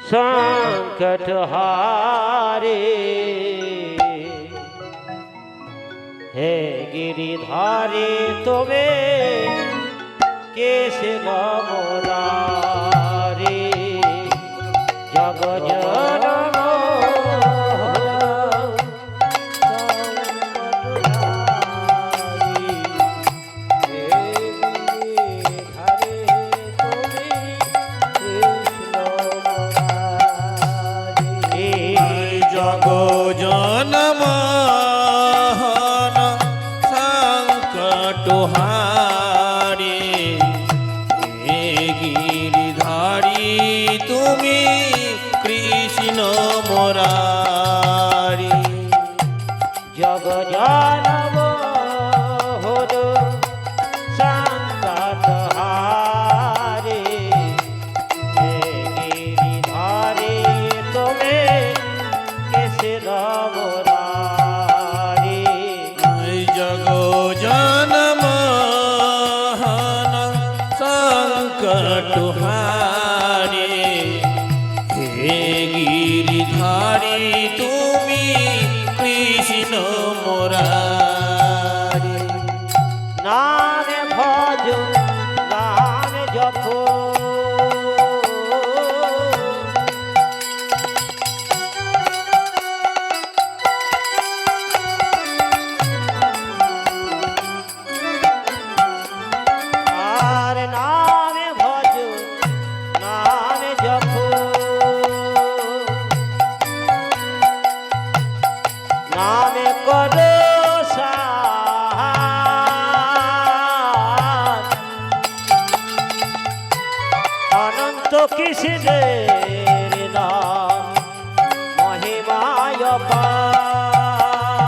संकट हारे हे गिरिधारी तुम्हें कैसे नमोरारी जग जनम जग जनम होरो संकट हारे हे गिरिधारी तुम्हें कैसे नमोरारी जग जनम संकट हारे हे गिरिधारी তুমি কৃষ্ণ মুরারি नाम भज नाम जपो আর नाम भज नाम जपो नाम करो सार अनंत कृष्णेर नाम महिमाय पार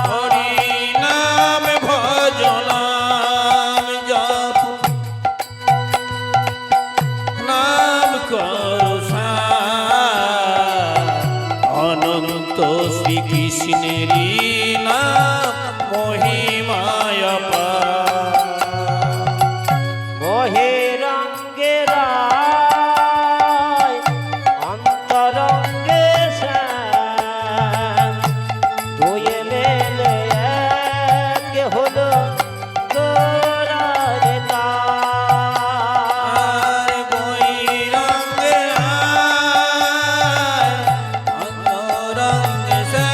হরি নাম ভজ নাম জপ নাম করো সার অনন্ত শ্রীকৃষ্ণেরই নাম মহিমায় অপার मोहे रंगे राय अंतरंगे श्याम दुए मेले एक हलो गोरारे तार আর বৈরঙ্গে অন্তরঙ্গে সে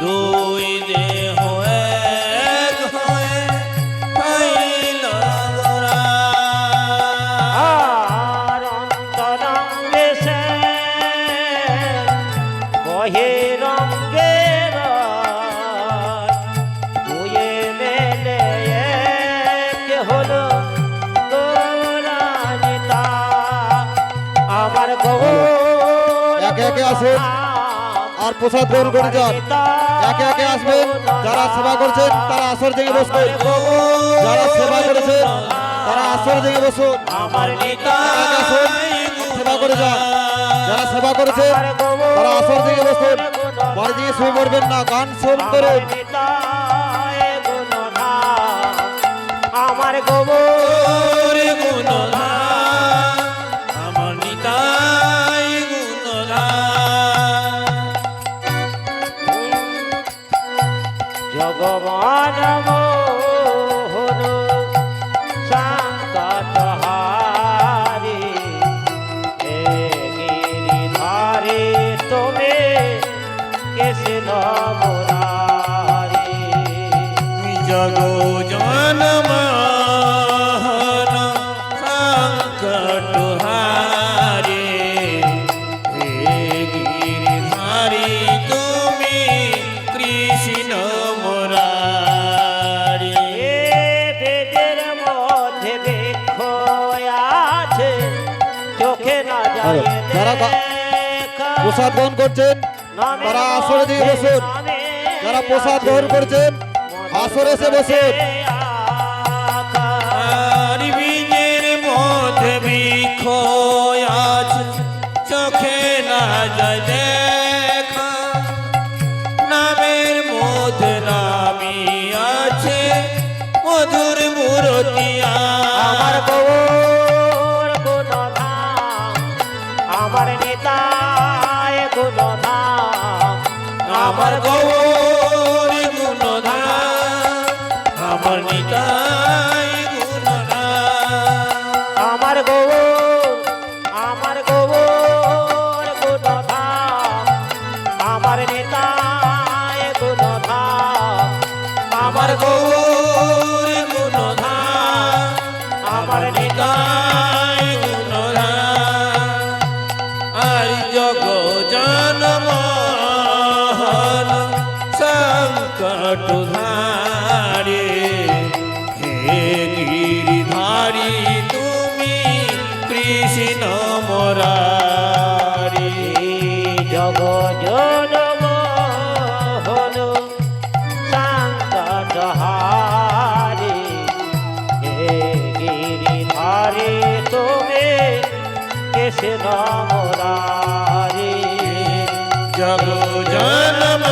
দুই দেহ এক হয়ে পাইল গোরা আর অন্তরঙ্গে শ্যাম বহিরঙ্গে রায় দুয়ে মেলে এক হলো গোরারে তার আমার গৌর একে একে আসুন আর প্রসাদ গ্রহণ করে যান। একে একে আসবেন, যারা সেবা করছেন তারা আসর জেগে বসুন, যারা সেবা করেছেন তারা আসর জেগে বসুন। আমার একে একে আসুন, সেবা করে যান। যারা সেবা করেছেন তারা আসর জেগে বসুন, বাড়ি থেকে শুয়ে পড়বেন না, গান শোন করুন। আমার গোবর ওরে গুণধাম আমার নিতাই গুণধাম জগবান মোহন সংকট হারে হে गिरिधारी तुम्हें कैसे नमोरारी জগ জনম সংকট হারে হে গিরিধারী তুমি কৃষ্ণ মুরারি এ বেদের মধ্যে বৃক্ষ আছে চোখে না যায় যারা দেখা। প্রসাদ গ্রহণ করছেন তারা আসরে দিয়ে বসুন, যারা প্রসাদ গ্রহণ করছেন আসরে এসে বসুন। আর বীজের মধ্যে বৃক্ষ আছে চোখে না যায় দেখা নামের মধ্যে নামি আছে মধুর মূরতিয়া আমার গৌর কৃষ্ণ মুরারি জগ জনম হন সংকটহারি হে গিরিধারে তুমি কৃষ্ণ মুরারি জগ জনম